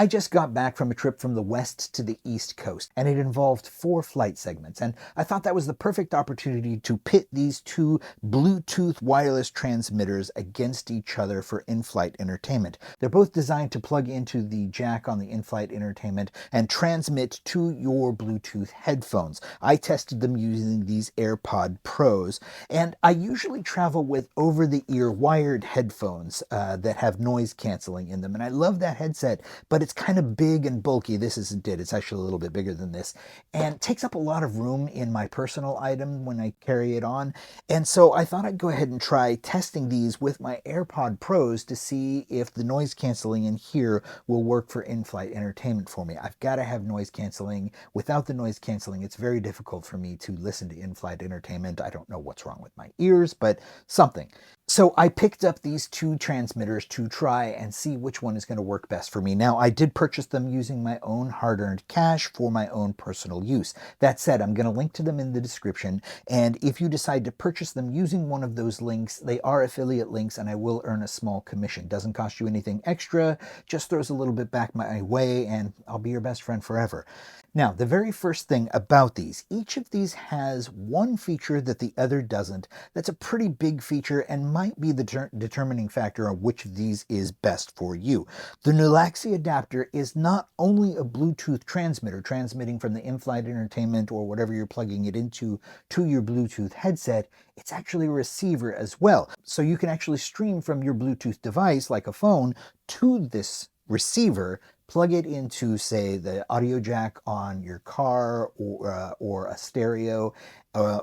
I just got back from a trip from the west to the east coast, and it involved 4 flight segments, and I thought that was the perfect opportunity to pit these 2 Bluetooth wireless transmitters against each other for in-flight entertainment. They're both designed to plug into the jack on the in-flight entertainment and transmit to your Bluetooth headphones. I tested them using these AirPod Pros, and I usually travel with over-the-ear wired headphones that have noise canceling in them, and I love that headset, but it's kind of big and bulky. This isn't it. It's actually a little bit bigger than this and takes up a lot of room in my personal item when I carry it on. And so I thought I'd go ahead and try testing these with my AirPod Pros to see if the noise canceling in here will work for in-flight entertainment for me. I've got to have noise canceling. Without the noise canceling, it's very difficult for me to listen to in-flight entertainment. I don't know what's wrong with my ears, but something. So I picked up these 2 transmitters to try and see which one is going to work best for me. Now, I did purchase them using my own hard-earned cash for my own personal use. That said, I'm going to link to them in the description, and if you decide to purchase them using one of those links, they are affiliate links and I will earn a small commission. Doesn't cost you anything extra, just throws a little bit back my way, and I'll be your best friend forever. Now, the very first thing about these, each of these has one feature that the other doesn't. That's a pretty big feature and might be the determining factor on which of these is best for you. The Nulaxy adapter is not only a Bluetooth transmitter, transmitting from the in-flight entertainment or whatever you're plugging it into to your Bluetooth headset, it's actually a receiver as well. So you can actually stream from your Bluetooth device, like a phone, to this receiver, plug it into, say, the audio jack on your car or a stereo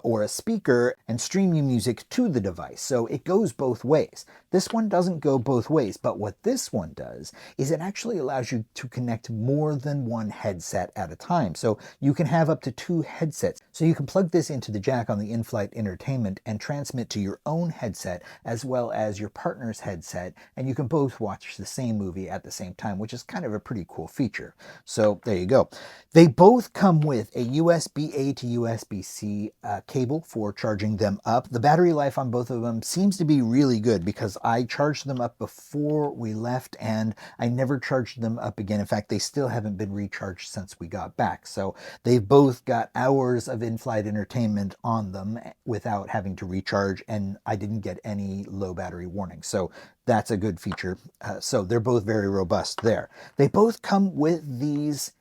or a speaker and stream your music to the device. So it goes both ways. This one doesn't go both ways, but what this one does is it actually allows you to connect more than one headset at a time. So you can have up to 2 headsets. So you can plug this into the jack on the in-flight entertainment and transmit to your own headset as well as your partner's headset, and you can both watch the same movie at the same time, which is kind of a pretty cool feature. So there you go. They both come with a USB-A to USB-C cable for charging them up. The battery life on both of them seems to be really good because I charged them up before we left and I never charged them up again. In fact, they still haven't been recharged since we got back. So they've both got hours of in-flight entertainment on them without having to recharge, and I didn't get any low battery warning. So that's a good feature. So they're both very robust there. They both come with these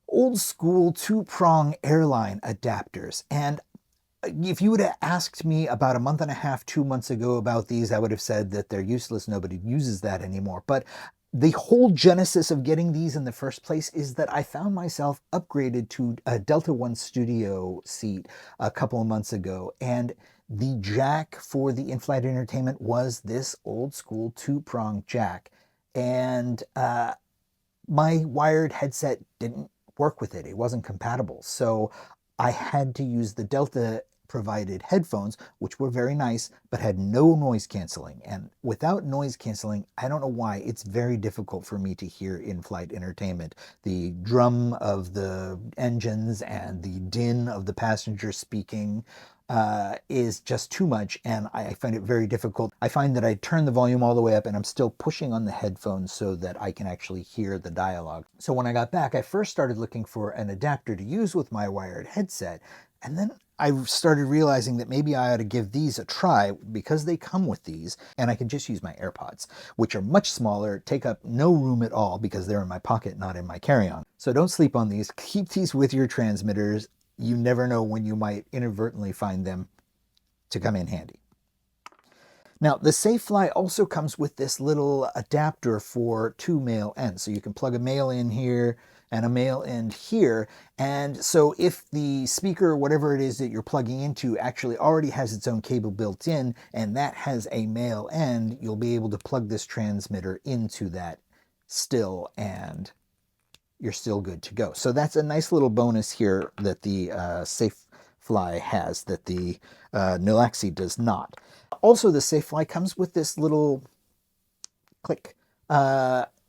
old school 2-prong airline adapters. And if you would have asked me about a month and a half, 2 months ago about these, I would have said that they're useless. Nobody uses that anymore. But the whole genesis of getting these in the first place is that I found myself upgraded to a Delta One Studio seat a couple of months ago. And the jack for the in-flight entertainment was this old school 2-prong jack. And my wired headset didn't work with it. It wasn't compatible. So I had to use the Delta provided headphones, which were very nice, but had no noise canceling. And without noise canceling, I don't know why, it's very difficult for me to hear in-flight entertainment. The drum of the engines and the din of the passenger speaking is just too much, and I find it very difficult. I find that I turn the volume all the way up and I'm still pushing on the headphones so that I can actually hear the dialogue. So when I got back, I first started looking for an adapter to use with my wired headset, and then I started realizing that maybe I ought to give these a try because they come with these, and I can just use my AirPods, which are much smaller, take up no room at all because they're in my pocket, not in my carry-on. So don't sleep on these. Keep these with your transmitters. You never know when you might inadvertently find them to come in handy. Now, the SafeFly also comes with this little adapter for 2 male ends. So you can plug a male in here and a male end here. And so if the speaker, whatever it is that you're plugging into, actually already has its own cable built in, and that has a male end, you'll be able to plug this transmitter into that still, and you're still good to go. So that's a nice little bonus here that the SafeFly has that the Nulaxy does not. Also, the SafeFly comes with this little click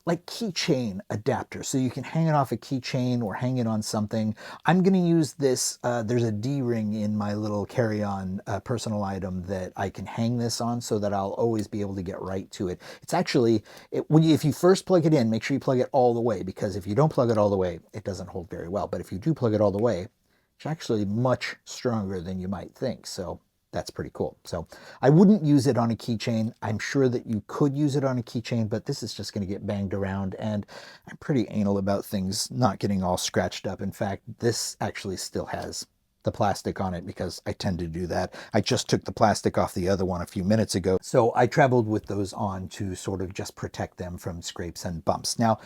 like keychain adapter, so you can hang it off a keychain or hang it on something. I'm going to use this. There's a D-ring in my little carry-on personal item that I can hang this on so that I'll always be able to get right to it. It's actually, if you first plug it in, make sure you plug it all the way, because if you don't plug it all the way, it doesn't hold very well. But if you do plug it all the way, it's actually much stronger than you might think. So that's pretty cool. So I wouldn't use it on a keychain. I'm sure that you could use it on a keychain, but this is just going to get banged around, and I'm pretty anal about things not getting all scratched up. In fact, this actually still has the plastic on it because I tend to do that. I just took the plastic off the other one a few minutes ago, so I traveled with those on to sort of just protect them from scrapes and bumps. Now,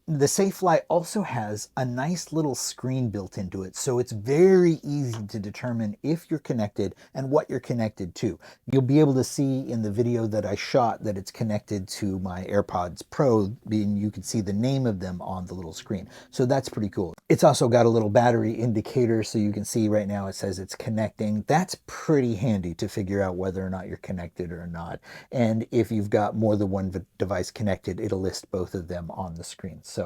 the SafeFly also has a nice little screen built into it, so it's very easy to determine if you're connected and what you're connected to. You'll be able to see in the video that I shot that it's connected to my AirPods Pro, and you can see the name of them on the little screen. So that's pretty cool. It's also got a little battery indicator, so you can see right now it says it's connecting. That's pretty handy to figure out whether or not you're connected or not. And if you've got more than one device connected, it'll list both of them on the screen. So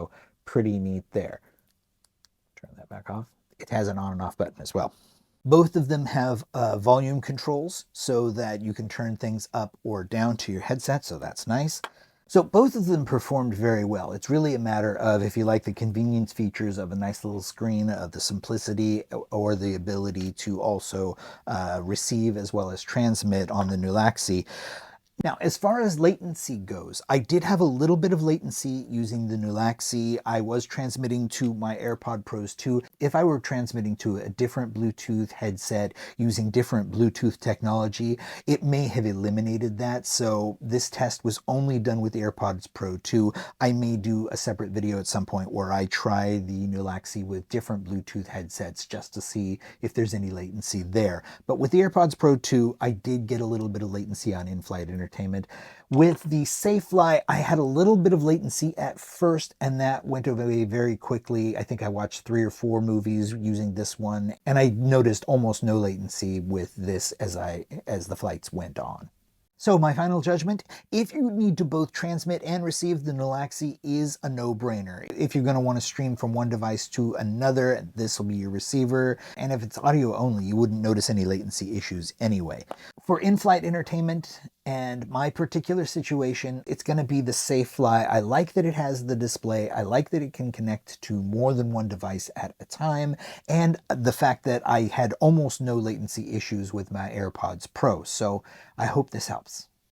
pretty neat there. Turn that back off. It has an on and off button as well. Both of them have volume controls so that you can turn things up or down to your headset, so that's nice. So both of them performed very well. It's really a matter of if you like the convenience features of a nice little screen, of the simplicity, or the ability to also receive as well as transmit on the Nulaxy. Now, as far as latency goes, I did have a little bit of latency using the Nulaxy. I was transmitting to my AirPod Pros 2. If I were transmitting to a different Bluetooth headset using different Bluetooth technology, it may have eliminated that. So this test was only done with the AirPods Pro 2. I may do a separate video at some point where I try the Nulaxy with different Bluetooth headsets just to see if there's any latency there. But with the AirPods Pro 2, I did get a little bit of latency on in-flight entertainment. With the SafeFly, I had a little bit of latency at first, and that went away very quickly. I think I watched 3 or 4 movies using this one, and I noticed almost no latency with this as the flights went on. So my final judgment, if you need to both transmit and receive, the Nulaxy is a no-brainer. If you're going to want to stream from one device to another, this will be your receiver. And if it's audio only, you wouldn't notice any latency issues anyway. For in-flight entertainment and my particular situation, it's going to be the SafeFly. I like that it has the display. I like that it can connect to more than one device at a time. And the fact that I had almost no latency issues with my AirPods Pro. So I hope this helps.